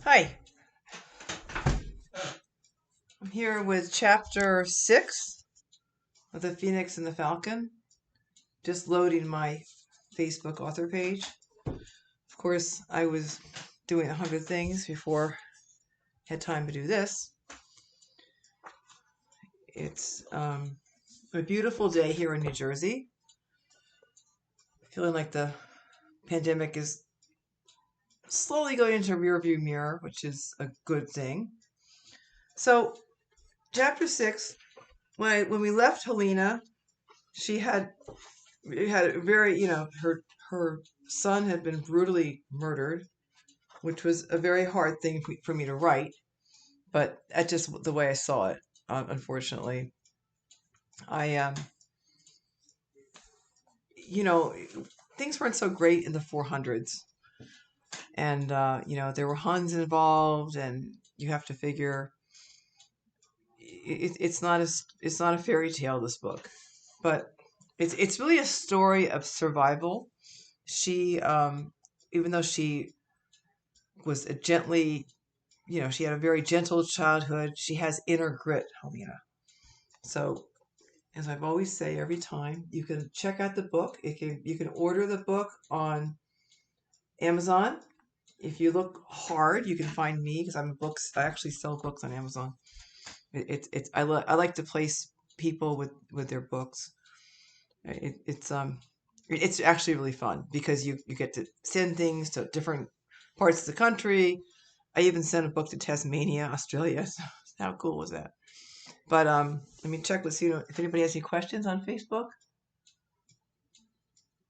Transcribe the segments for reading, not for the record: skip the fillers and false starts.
Hi, I'm here with chapter 6 of The Phoenix and the Falcon, just loading my Facebook author page. Of course, I was doing 100 things before I had time to do this. It's a beautiful day here in New Jersey. Feeling like the pandemic is slowly going into a rearview mirror, which is a good thing. So, chapter 6, when we left Helena, she had a very, her son had been brutally murdered, which was a very hard thing for me to write, but that's just the way I saw it. Unfortunately, I you know, things weren't so great in the 400s, and there were Huns involved, and you have to figure it's not a fairy tale. This book, but it's really a story of survival. She even though she was a gently, she had a very gentle childhood. She has inner grit, Helena. So, as I've always say every time, you can check out the book. You can order the book on Amazon. If you look hard, you can find me because I actually sell books on Amazon. I like to place people with their books. It's actually really fun because you get to send things to different parts of the country. I even sent a book to Tasmania, Australia. So how cool was that? But let me check. Let's see if anybody has any questions on Facebook.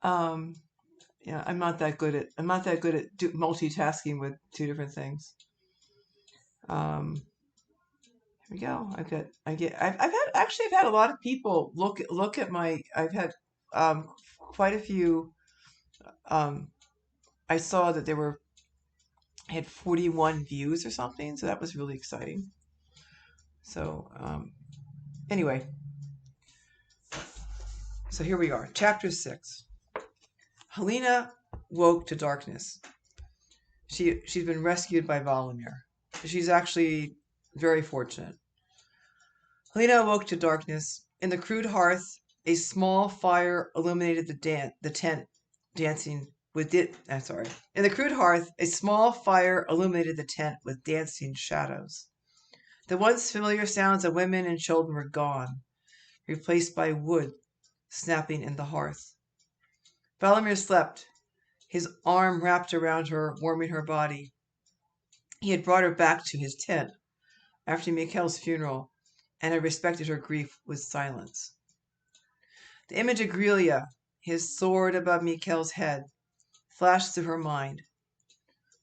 Um, yeah, I'm not that good at multitasking with two different things. Um, here we go. I've had a lot of people look at my. I've had quite a few. Um, I saw that I had 41 views or something, so that was really exciting. So anyway, so here we are, chapter 6. Helena woke to darkness. She's been rescued by Valimir. She's actually very fortunate. Helena awoke to darkness. In the crude hearth, a small fire illuminated the tent, dancing with it. I'm sorry. In the crude hearth, a small fire illuminated the tent with dancing shadows. The once familiar sounds of women and children were gone, replaced by wood snapping in the hearth. Valimir slept, his arm wrapped around her, warming her body. He had brought her back to his tent after Mikhail's funeral, and had respected her grief with silence. The image of Grelia, his sword above Mikhail's head, flashed through her mind.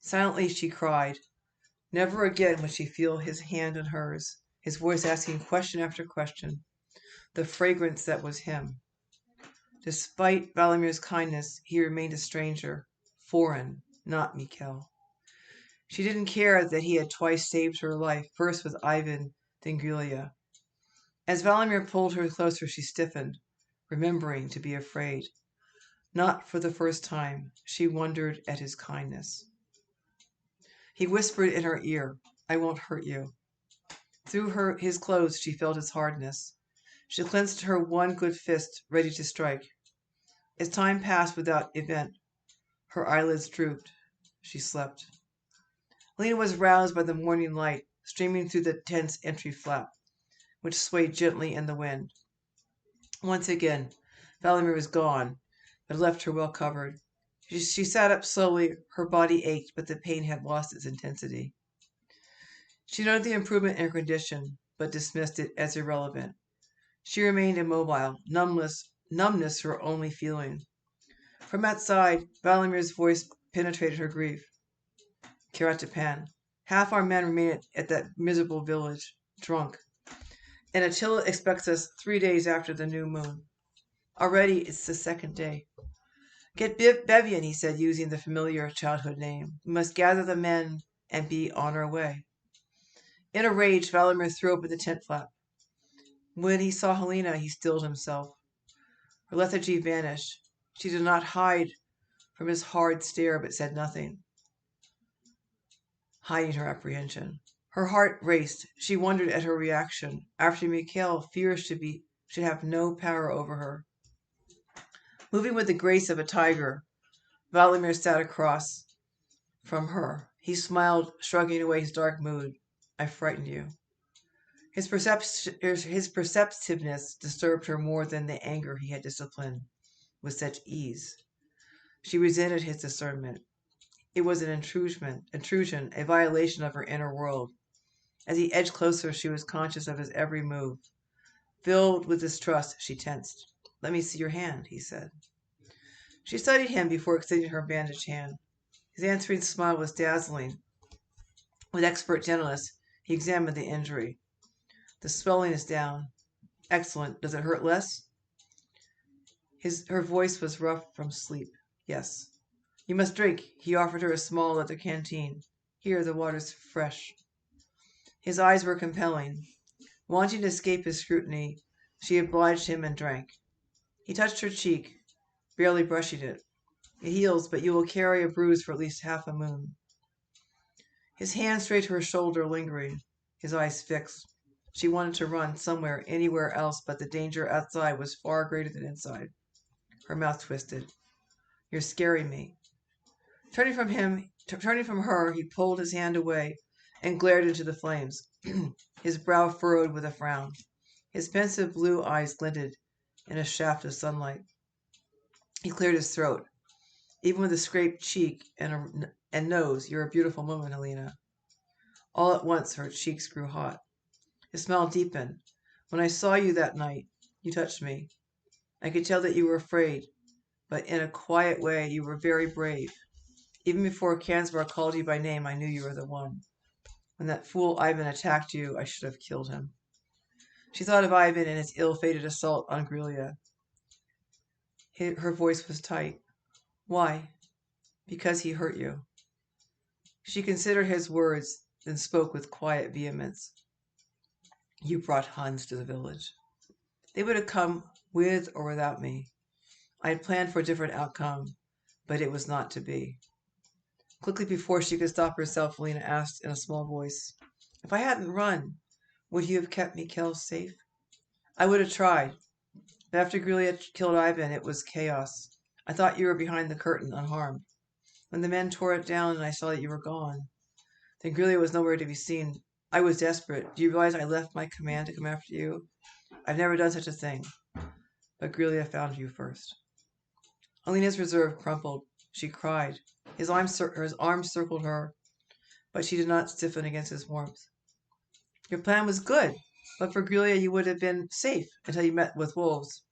Silently she cried. Never again would she feel his hand in hers, his voice asking question after question, the fragrance that was him. Despite Valamir's kindness, he remained a stranger, foreign, not Mikhail. She didn't care that he had twice saved her life, first with Ivan, then Grelia. As Valimir pulled her closer, she stiffened, remembering to be afraid. Not for the first time, she wondered at his kindness. He whispered in her ear, I won't hurt you. Through his clothes, she felt his hardness. She clenched her one good fist, ready to strike. As time passed without event, her eyelids drooped. She slept. Helena was roused by the morning light streaming through the tent's entry flap, which swayed gently in the wind. Once again, Valimir was gone, but left her well covered. She sat up slowly. Her body ached, but the pain had lost its intensity. She noted the improvement in her condition, but dismissed it as irrelevant. She remained immobile, numbness her only feeling. From outside, Valamir's voice penetrated her grief. Kiratapan. Half our men remain at that miserable village, drunk. And Attila expects us 3 days after the new moon. Already it's the second day. Get Bevian, he said, using the familiar childhood name. We must gather the men and be on our way. In a rage, Valimir threw open the tent flap. When he saw Helena, he stilled himself. Her lethargy vanished. She did not hide from his hard stare, but said nothing. hiding her apprehension. Her heart raced. She wondered at her reaction. After Mikhail, fear should have no power over her. Moving with the grace of a tiger, Vladimir sat across from her. He smiled, shrugging away his dark mood. I frightened you. His perceptiveness disturbed her more than the anger he had disciplined with such ease. She resented his discernment. It was an intrusion, a violation of her inner world. As he edged closer, she was conscious of his every move. Filled with distrust, she tensed. Let me see your hand, he said. She studied him before extending her bandaged hand. His answering smile was dazzling. With expert gentleness, he examined the injury. The swelling is down. Excellent. Does it hurt less? Her voice was rough from sleep. Yes. You must drink. He offered her a small leather canteen. Here, the water's fresh. His eyes were compelling. Wanting to escape his scrutiny, she obliged him and drank. He touched her cheek, barely brushing it. It heals, but you will carry a bruise for at least half a moon. His hand strayed to her shoulder, lingering, his eyes fixed. She wanted to run somewhere, anywhere else, but the danger outside was far greater than inside. Her mouth twisted. You're scaring me. Turning from her, he pulled his hand away and glared into the flames. His brow furrowed with a frown. His pensive blue eyes glinted in a shaft of sunlight. He cleared his throat. Even with a scraped cheek and nose, you're a beautiful woman, Helena. All at once, her cheeks grew hot. His smile deepened. When I saw you that night, you touched me. I could tell that you were afraid, but in a quiet way, you were very brave. Even before Kansbar called you by name, I knew you were the one. When that fool Ivan attacked you, I should have killed him. She thought of Ivan and his ill-fated assault on Grilia. Her voice was tight. Why? Because he hurt you. She considered his words, then spoke with quiet vehemence. You brought Huns to the village. They would have come with or without me. I had planned for a different outcome, but it was not to be. Quickly, before she could stop herself, Helena asked in a small voice, If I hadn't run, would you have kept Mikhail safe? I would have tried. But after Grilia killed Ivan, it was chaos. I thought you were behind the curtain, unharmed. When the men tore it down and I saw that you were gone, then Grilia was nowhere to be seen. I was desperate. Do you realize I left my command to come after you? I've never done such a thing. But Grilia found you first. Helena's reserve crumpled. She cried. His arms circled her, but she did not stiffen against his warmth. Your plan was good, but for Grilia you would have been safe until you met with wolves.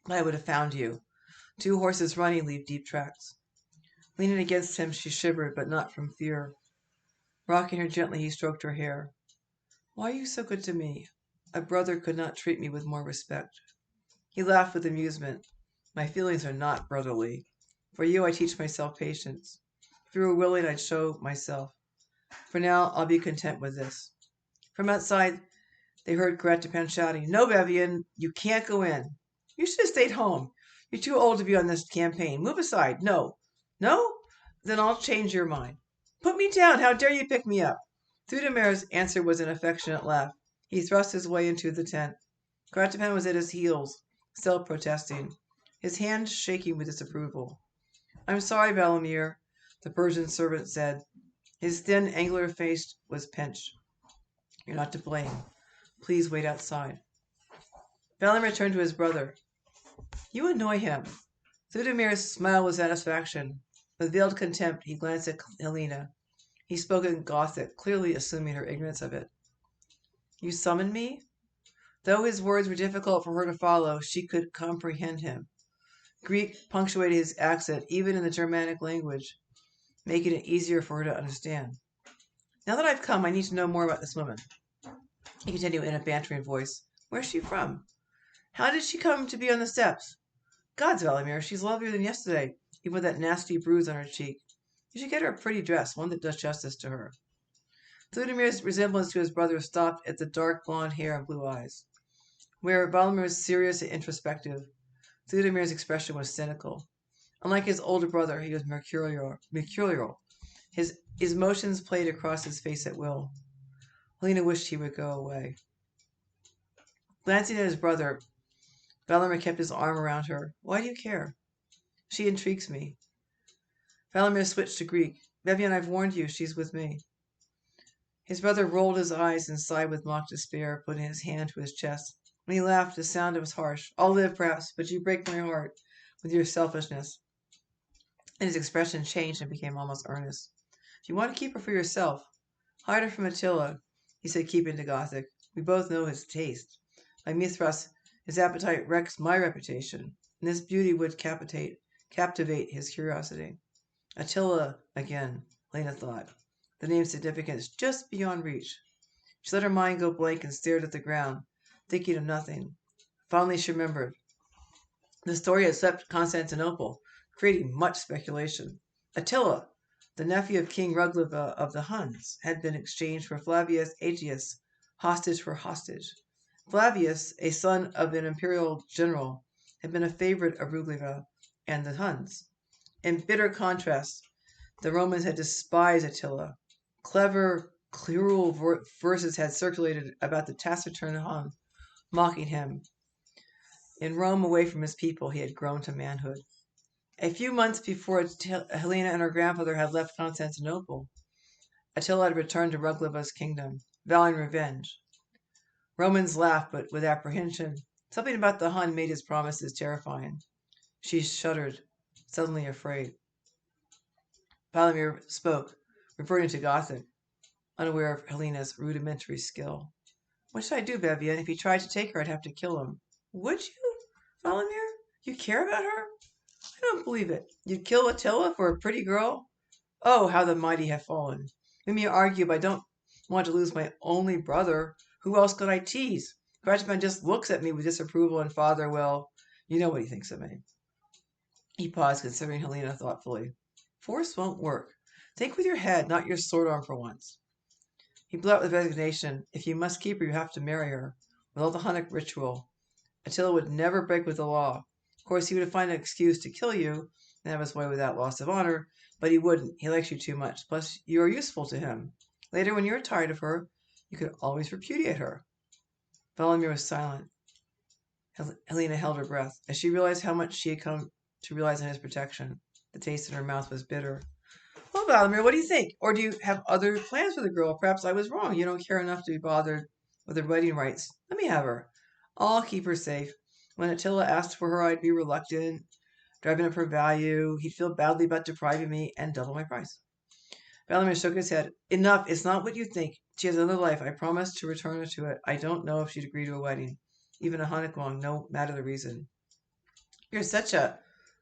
But I would have found you. 2 horses running leave deep tracks. Leaning against him, she shivered, but not from fear. Rocking her gently, he stroked her hair. Why are you so good to me? A brother could not treat me with more respect. He laughed with amusement. My feelings are not brotherly. For you, I teach myself patience. If you were willing, I'd show myself. For now, I'll be content with this. From outside, they heard Gratipan shouting, No, Bevian, you can't go in. You should have stayed home. You're too old to be on this campaign. Move aside. No. No? Then I'll change your mind. Put me down. How dare you pick me up? Thudemir's answer was an affectionate laugh. He thrust his way into the tent. Gratipan was at his heels, still protesting, his hand shaking with disapproval. I'm sorry, Valimir, the Persian servant said. His thin, angular face was pinched. You're not to blame. Please wait outside. Valimir turned to his brother. You annoy him. Thudemir's smile was satisfaction. With veiled contempt, he glanced at Helena. He spoke in Gothic, clearly assuming her ignorance of it. You summoned me? Though his words were difficult for her to follow, she could comprehend him. Greek punctuated his accent, even in the Germanic language, making it easier for her to understand. Now that I've come, I need to know more about this woman. He continued in a bantering voice. Where's she from? How did she come to be on the steps? Gods, Valimir, she's lovelier than yesterday, even with that nasty bruise on her cheek. You should get her a pretty dress, one that does justice to her. Thudemir's resemblance to his brother stopped at the dark blonde hair and blue eyes. Where Valimir was serious and introspective, Thudemir's expression was cynical. Unlike his older brother, he was mercurial. His motions played across his face at will. Helena wished he would go away. Glancing at his brother, Valamir kept his arm around her. Why do you care? She intrigues me. Valamir switched to Greek. Bevian, I've warned you, she's with me. His brother rolled his eyes and sighed with mock despair, putting his hand to his chest. When he laughed, the sound was harsh. I'll live, perhaps, but you break my heart with your selfishness. And his expression changed and became almost earnest. If you want to keep her for yourself, hide her from Attila, he said, keeping to Gothic. We both know his taste. By Mithras, his appetite wrecks my reputation, and this beauty would captivate his curiosity. Attila again, Lena thought, the name's significance just beyond reach. She let her mind go blank and stared at the ground, thinking of nothing. Finally she remembered. The story had swept Constantinople, creating much speculation. Attila, the nephew of King Ruggleva of the Huns, had been exchanged for Flavius Aetius, hostage for hostage. Flavius, a son of an imperial general, had been a favorite of Ruggleva and the Huns. In bitter contrast, the Romans had despised Attila. Clever, cruel verses had circulated about the taciturn Hun, mocking him. In Rome, away from his people, he had grown to manhood. A few months before Helena and her grandfather had left Constantinople, Attila had returned to Rugleva's kingdom, vowing revenge. Romans laughed, but with apprehension. Something about the Hun made his promises terrifying. She shuddered, suddenly afraid. Valamir spoke, reverting to Gothic, unaware of Helena's rudimentary skill. What should I do, Bevian? If he tried to take her, I'd have to kill him. Would you, Valamir? You care about her? I don't believe it. You'd kill Attila for a pretty girl? Oh, how the mighty have fallen. We may argue, but I don't want to lose my only brother. Who else could I tease? Cratchman just looks at me with disapproval, and father, well, you know what he thinks of me. He paused, considering Helena thoughtfully. Force won't work. Think with your head, not your sword arm for once. He blew out with resignation. If you must keep her, you have to marry her. With all the Hunnic ritual. Attila would never break with the law. Of course, he would find an excuse to kill you and have his way without loss of honor, but he wouldn't. He likes you too much. Plus, you are useful to him. Later, when you're tired of her, you could always repudiate her. Valamir was silent. Helena held her breath as she realized how much she had come to realize in his protection. The taste in her mouth was bitter. Well, Valamir, what do you think? Or do you have other plans for the girl? Perhaps I was wrong. You don't care enough to be bothered with her wedding rights. Let me have her. I'll keep her safe. When Attila asked for her, I'd be reluctant, driving up her value. He'd feel badly about depriving me and double my price. Valamir shook his head. Enough. It's not what you think. She has another life. I promised to return her to it. I don't know if she'd agree to a wedding. Even a Hunnic one, no matter the reason. You're such a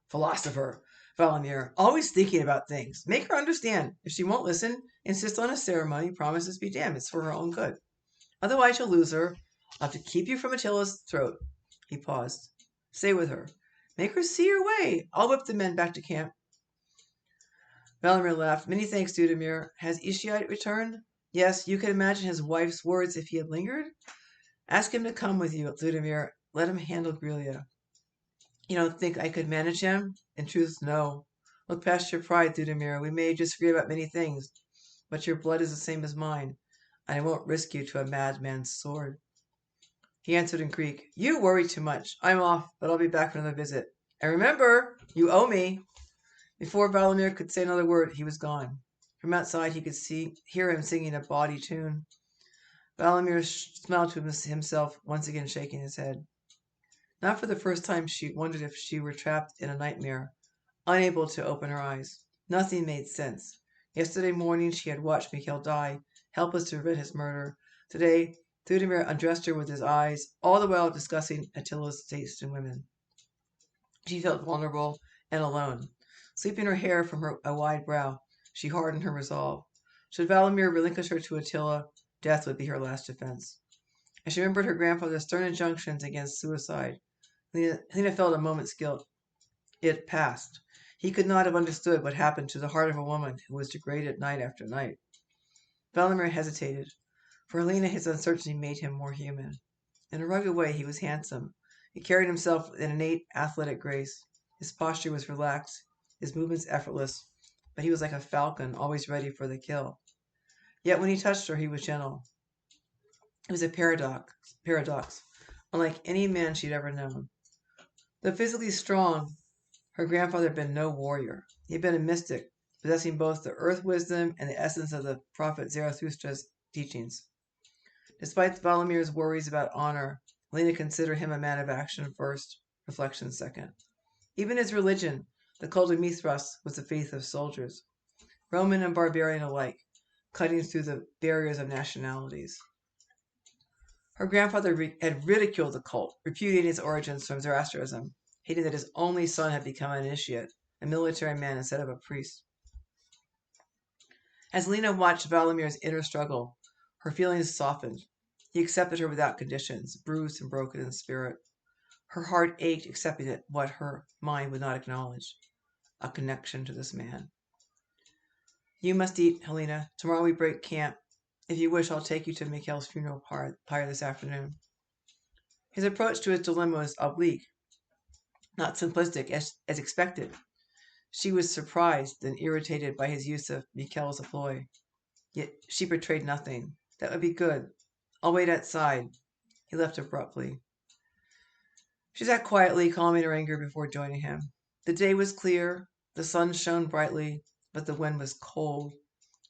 philosopher, Valamir. Always thinking about things. Make her understand. If she won't listen, insist on a ceremony. Promises be damned. It's for her own good. Otherwise, you'll lose her. I'll have to keep you from Attila's throat. He paused. Stay with her. Make her see her way. I'll whip the men back to camp. Valamir laughed. Many thanks, Dudamir. Has Ishiite returned? Yes, you can imagine his wife's words if he had lingered. Ask him to come with you, Dudamir. Let him handle Grelia. You don't think I could manage him? In truth, no. Look past your pride, Dudamir. We may disagree about many things, but your blood is the same as mine, and I won't risk you to a madman's sword. He answered in Greek. You worry too much. I'm off, but I'll be back for another visit. And remember, you owe me. Before Valamir could say another word, he was gone. From outside, he could hear him singing a bawdy tune. Valamir smiled to himself, once again shaking his head. Not for the first time she wondered if she were trapped in a nightmare, unable to open her eyes. Nothing made sense. Yesterday morning she had watched Mikhail die, helpless to prevent his murder. Today, Thudamir undressed her with his eyes, all the while discussing Attila's taste in women. She felt vulnerable and alone. Sweeping her hair from a wide brow, she hardened her resolve. Should Valamir relinquish her to Attila, death would be her last defense. As she remembered her grandfather's stern injunctions against suicide, Helena felt a moment's guilt. It passed. He could not have understood what happened to the heart of a woman who was degraded night after night. Valamir hesitated. For Helena, his uncertainty made him more human. In a rugged way, he was handsome. He carried himself with an innate athletic grace. His posture was relaxed, his movements effortless, but he was like a falcon, always ready for the kill. Yet when he touched her, he was gentle. It was a paradox, unlike any man she'd ever known. Though physically strong, her grandfather had been no warrior. He had been a mystic, possessing both the earth wisdom and the essence of the prophet Zarathustra's teachings. Despite Valamir's worries about honor, Helena considered him a man of action first, reflection second. Even his religion, the cult of Mithras, was the faith of soldiers, Roman and barbarian alike, cutting through the barriers of nationalities. Her grandfather had ridiculed the cult, repudiating its origins from Zoroastrianism, hating that his only son had become an initiate, a military man instead of a priest. As Lena watched Valamir's inner struggle, her feelings softened. He accepted her without conditions, bruised and broken in spirit. Her heart ached, accepting what her mind would not acknowledge, a connection to this man. You must eat, Helena. Tomorrow we break camp. If you wish, I'll take you to Mikhail's funeral pyre this afternoon. His approach to his dilemma was oblique, not simplistic as expected. She was surprised and irritated by his use of Mikhail's employ. Yet she betrayed nothing. That would be good. I'll wait outside. He left abruptly. She sat quietly, calming her anger before joining him. The day was clear, the sun shone brightly, but the wind was cold,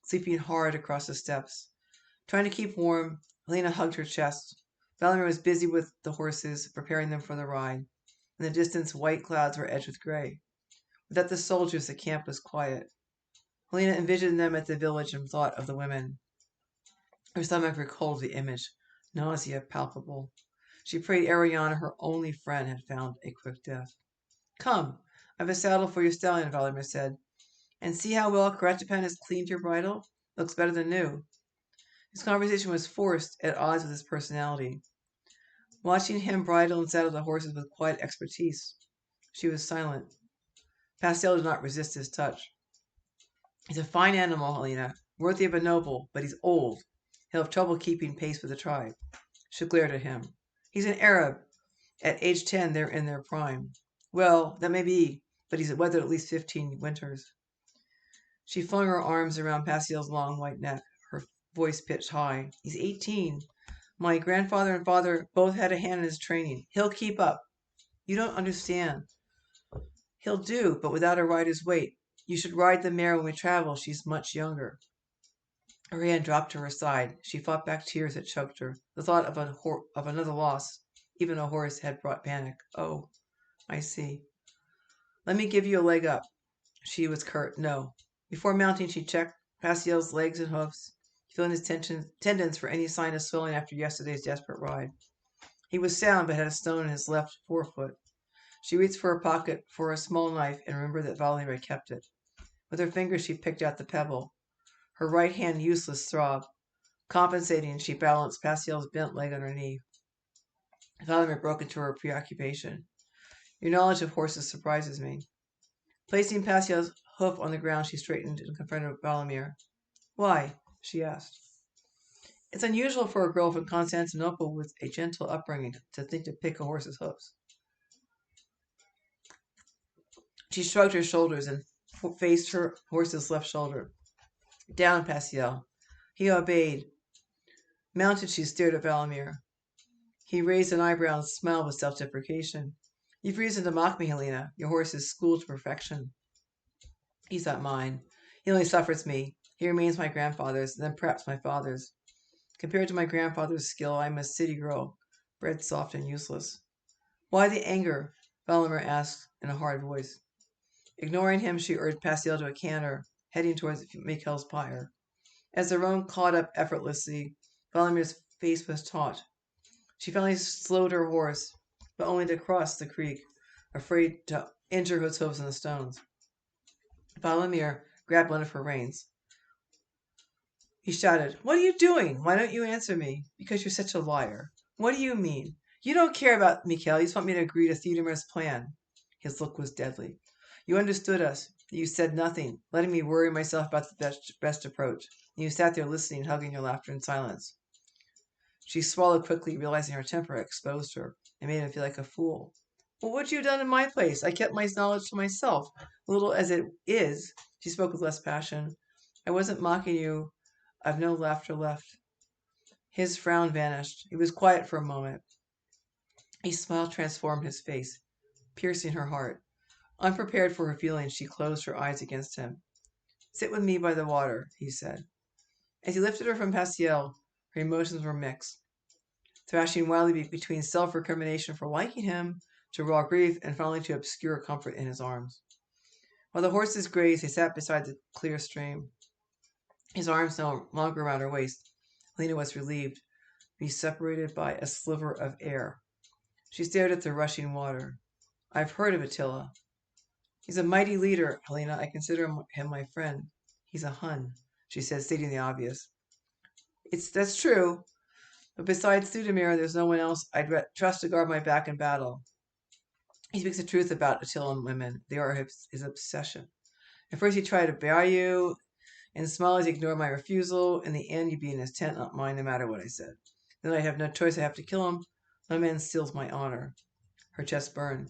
sweeping hard across the steppes. Trying to keep warm, Helena hugged her chest. Valimir was busy with the horses, preparing them for the ride. In the distance, white clouds were edged with gray. Without the soldiers, the camp was quiet. Helena envisioned them at the village and thought of the women. Her stomach recalled the image, nausea palpable. She prayed Ariana, her only friend, had found a quick death. Come, I've a saddle for your stallion, Valimir said. And see how well Karatapan has cleaned your bridle? Looks better than new. His conversation was forced, at odds with his personality. Watching him bridle and saddle the horses with quiet expertise, she was silent. Pastel did not resist his touch. He's a fine animal, Helena, worthy of a noble, but he's old. He'll have trouble keeping pace with the tribe. She glared at him. He's an Arab. At age 10, they're in their prime. Well, that may be, but he's weathered at least 15 winters. She flung her arms around Pastel's long white neck, her voice pitched high. He's 18. My grandfather and father both had a hand in his training. He'll keep up. You don't understand. He'll do, but without a rider's weight. You should ride the mare when we travel. She's much younger. Her hand dropped to her side. She fought back tears that choked her. The thought of another loss, even a horse, had brought panic. Oh, I see. Let me give you a leg up. She was curt. No. Before mounting, she checked Pastel's legs and hoofs, feeling his tendons for any sign of swelling after yesterday's desperate ride. He was sound, but had a stone in his left forefoot. She reached for her pocket for a small knife and remembered that Valimir had kept it. With her fingers, she picked out the pebble. Her right hand useless throb. Compensating, she balanced Pastel's bent leg on her knee. Valimir broke into her preoccupation. Your knowledge of horses surprises me. Placing Pastel's hoof on the ground, she straightened and confronted Valimir. Why? She asked. It's unusual for a girl from Constantinople with a gentle upbringing to think to pick a horse's hoofs. She shrugged her shoulders and faced her horse's left shoulder. Down, Pastel. He obeyed. Mounted, she stared at Valimir. He raised an eyebrow and smiled with self-deprecation. You've reason to mock me, Helena. Your horse is schooled to perfection. He's not mine. He only suffers me. He remains my grandfather's, and then perhaps my father's. Compared to my grandfather's skill, I am a city girl, bred soft and useless. Why the anger? Valimir asked in a hard voice. Ignoring him, she urged Pastel to a canter, heading towards Mikhail's pyre. As the roan caught up effortlessly, Valamir's face was taut. She finally slowed her horse, but only to cross the creek, afraid to injure his hooves in the stones. Valimir grabbed one of her reins. He shouted, What are you doing? Why don't you answer me? Because you're such a liar. What do you mean? You don't care about Mikhail. You just want me to agree to Theodomir's plan. His look was deadly. You understood us. You said nothing, letting me worry myself about the best approach. And you sat there listening, hugging your laughter in silence. She swallowed quickly, realizing her temper exposed her and made him feel like a fool. Well, what you done in my place? I kept my knowledge to myself, little as it is. She spoke with less passion. I wasn't mocking you. I've no laughter left. His frown vanished. He was quiet for a moment. A smile transformed his face, piercing her heart. Unprepared for her feelings, she closed her eyes against him. Sit with me by the water, he said. As he lifted her from Pastiel, her emotions were mixed, thrashing wildly between self-recrimination for liking him, to raw grief, and finally to obscure comfort in his arms. While the horses grazed, they sat beside the clear stream, his arms no longer around her waist. Helena was relieved to be separated by a sliver of air. She stared at the rushing water. I've heard of Attila. He's a mighty leader, Helena. I consider him my friend. He's a Hun, she said, stating the obvious. That's true, but besides Thudamir, there's no one else I'd trust to guard my back in battle. He speaks the truth about Attila and women. They are his obsession. At first he tried to bury you, and smile as he ignored my refusal. In the end, you'd be in his tent, not mine, no matter what I said. Then I'd have no choice. I have to kill him. My man steals my honor. Her chest burned.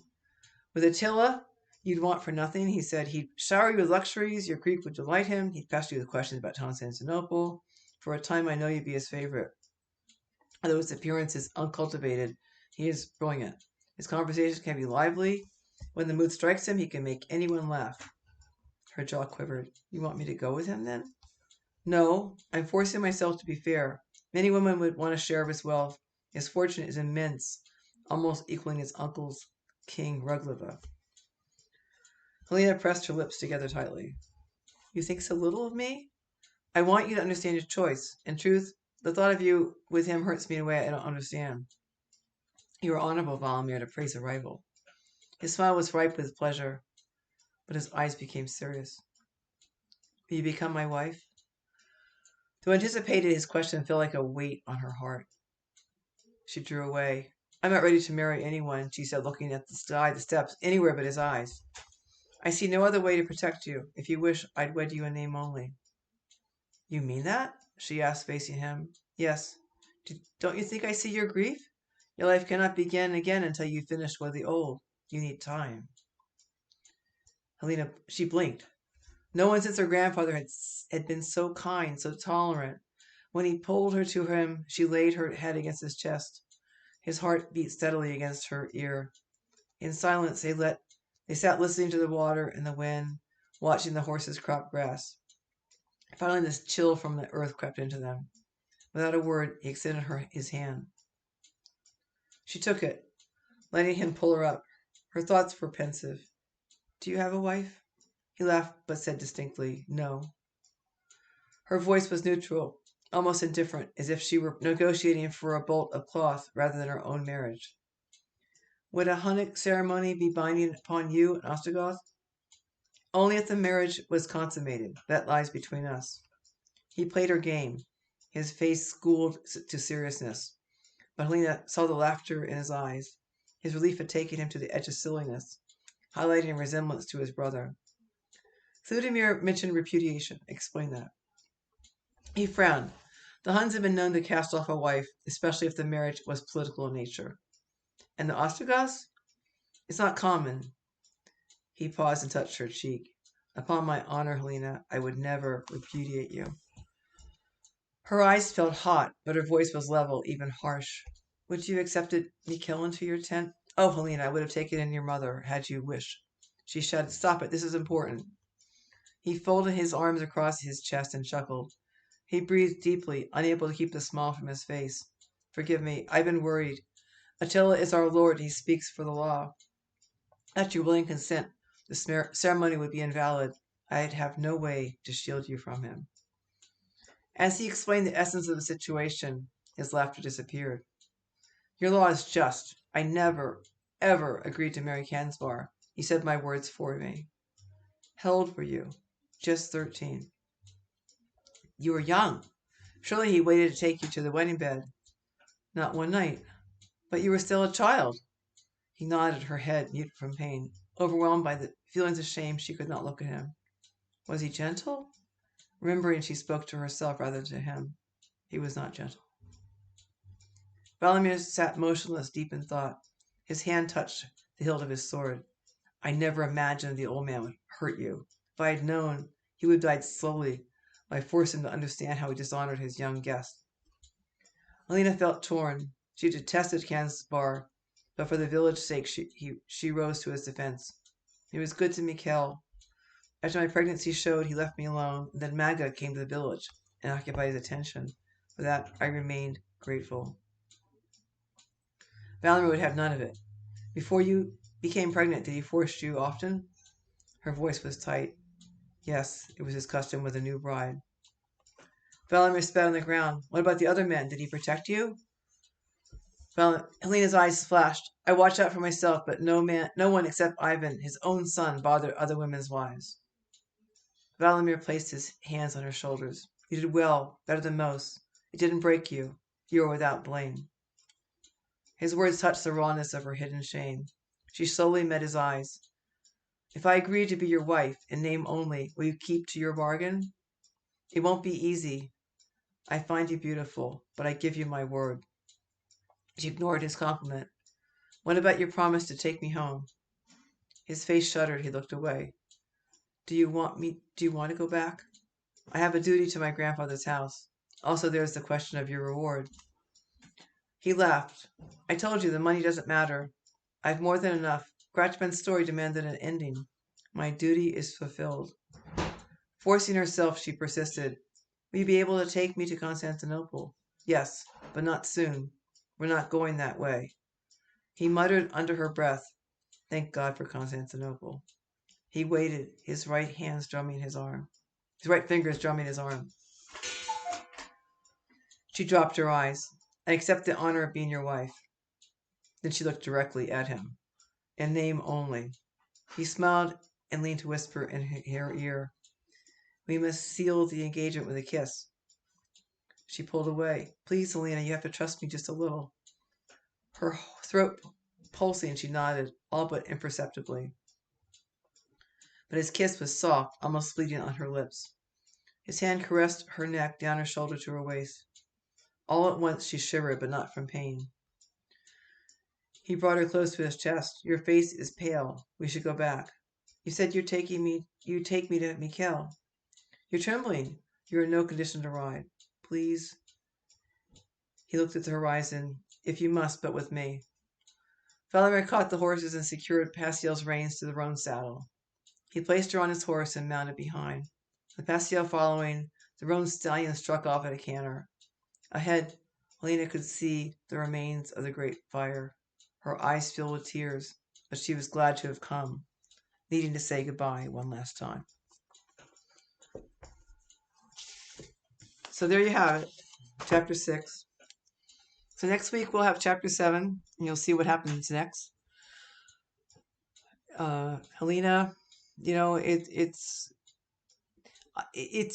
With Attila, you'd want for nothing, he said. He'd shower you with luxuries. Your Greek would delight him. He'd pester you with questions about Constantinople. For a time, I know you'd be his favorite. Although his appearance is uncultivated, he is brilliant. His conversations can be lively. When the mood strikes him, he can make anyone laugh. Her jaw quivered. You want me to go with him, then? No, I'm forcing myself to be fair. Many women would want a share of his wealth. His fortune is immense, almost equaling his uncle's, King Ruglava. Helena pressed her lips together tightly. You think so little of me? I want you to understand your choice. In truth, the thought of you with him hurts me in a way I don't understand. You are honorable, Valamir, to praise a rival. His smile was ripe with pleasure, but his eyes became serious. Will you become my wife? Though anticipated, his question felt like a weight on her heart. She drew away. I'm not ready to marry anyone, she said, looking at the sky, the steps, anywhere but his eyes. I see no other way to protect you. If you wish, I'd wed you in name only. You mean that? She asked, facing him. Yes. Don't you think I see your grief? Your life cannot begin again until you finish with the old. You need time. Helena, she blinked. No one since her grandfather had been so kind, so tolerant. When he pulled her to him, she laid her head against his chest. His heart beat steadily against her ear. In silence, they sat listening to the water and the wind, watching the horses crop grass. Finally, this chill from the earth crept into them. Without a word, he extended her his hand. She took it, letting him pull her up. Her thoughts were pensive. Do you have a wife? He laughed, but said distinctly, no. Her voice was neutral, almost indifferent, as if she were negotiating for a bolt of cloth rather than her own marriage. Would a Hunnic ceremony be binding upon you and Ostrogoth? Only if the marriage was consummated. That lies between us. He played her game, his face schooled to seriousness. But Helena saw the laughter in his eyes. His relief had taken him to the edge of silliness, highlighting a resemblance to his brother. Thudamir mentioned repudiation. Explain that. He frowned. The Huns had been known to cast off a wife, especially if the marriage was political in nature. And the Ostrogoths? It's not common. He paused and touched her cheek. Upon my honor, Helena, I would never repudiate you. Her eyes felt hot, but her voice was level, even harsh. Would you have accepted Mikkel into your tent? Oh, Helena, I would have taken in your mother, had you wished. She shouted, Stop it, this is important. He folded his arms across his chest and chuckled. He breathed deeply, unable to keep the smile from his face. Forgive me, I've been worried. Attila is our lord, he speaks for the law. At your willing consent, the ceremony would be invalid. I'd have no way to shield you from him. As he explained the essence of the situation, his laughter disappeared. Your law is just. I never, ever agreed to marry Cansbar. He said my words for me. How old were you? Just 13. You were young. Surely he waited to take you to the wedding bed. Not one night. But you were still a child. He nodded, her head mute from pain. Overwhelmed by the feelings of shame, she could not look at him. Was he gentle? Remembering, she spoke to herself rather than to him. He was not gentle. Valamir sat motionless, deep in thought. His hand touched the hilt of his sword. I never imagined the old man would hurt you. If I had known, he would have died slowly. I forced him to understand how he dishonored his young guest. Helena felt torn. She detested Cansbar, but for the village's sake, she rose to his defense. He was good to Mikhail. After my pregnancy showed, he left me alone, and then Maga came to the village and occupied his attention. For that, I remained grateful. Valerie would have none of it. Before you became pregnant, did he force you often? Her voice was tight. Yes, it was his custom with a new bride. Valerie spat on the ground. What about the other men? Did he protect you? Helena's eyes flashed. I watched out for myself, but no one except Ivan, his own son, bothered other women's wives. Vladimir placed his hands on her shoulders. You did well, better than most. It didn't break you. You were without blame. His words touched the rawness of her hidden shame. She slowly met his eyes. If I agree to be your wife, in name only, will you keep to your bargain? It won't be easy. I find you beautiful, but I give you my word. She ignored his compliment. What about your promise to take me home? His face shuddered. He looked away. Do you want to go back? I have a duty to my grandfather's house. Also, there's the question of your reward. He laughed. I told you the money doesn't matter. I've more than enough. Gratchman's story demanded an ending. My duty is fulfilled. Forcing herself, she persisted. Will you be able to take me to Constantinople? Yes, but not soon. We're not going that way. He muttered under her breath, Thank God for Constantinople. He waited, his right fingers drumming his arm. She dropped her eyes. I accept the honor of being your wife. Then she looked directly at him. In name only. He smiled and leaned to whisper in her ear. We must seal the engagement with a kiss. She pulled away. Please, Helena, you have to trust me just a little. Her throat pulsing, she nodded, all but imperceptibly. But his kiss was soft, almost fleeting on her lips. His hand caressed her neck, down her shoulder to her waist. All at once she shivered, but not from pain. He brought her close to his chest. Your face is pale. We should go back. You said you'd take me to Mikhail. You're trembling. You're in no condition to ride. Please. He looked at the horizon. If you must, but with me. Valerie caught the horses and secured Pasiel's reins to the roan saddle. He placed her on his horse and mounted behind. The Pasiel following, the roan stallion struck off at a canter. Ahead, Helena could see the remains of the great fire. Her eyes filled with tears, but she was glad to have come, needing to say goodbye one last time. So there you have it, chapter 6. So next week we'll have chapter 7, and you'll see what happens next. Helena, it's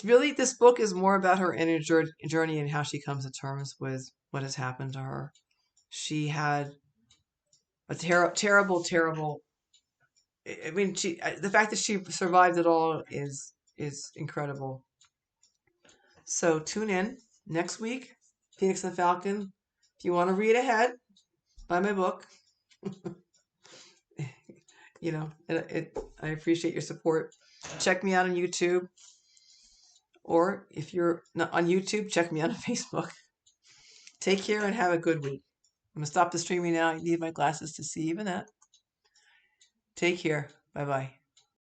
really, this book is more about her inner journey and how she comes to terms with what has happened to her. She had a terrible. I mean, the fact that she survived it all is incredible. So tune in next week, Phoenix and the Falcon. If you want to read ahead, buy my book. I appreciate your support. Check me out on YouTube. Or if you're not on YouTube, check me out on Facebook. Take care and have a good week. I'm going to stop the streaming now. I need my glasses to see even that. Take care. Bye-bye.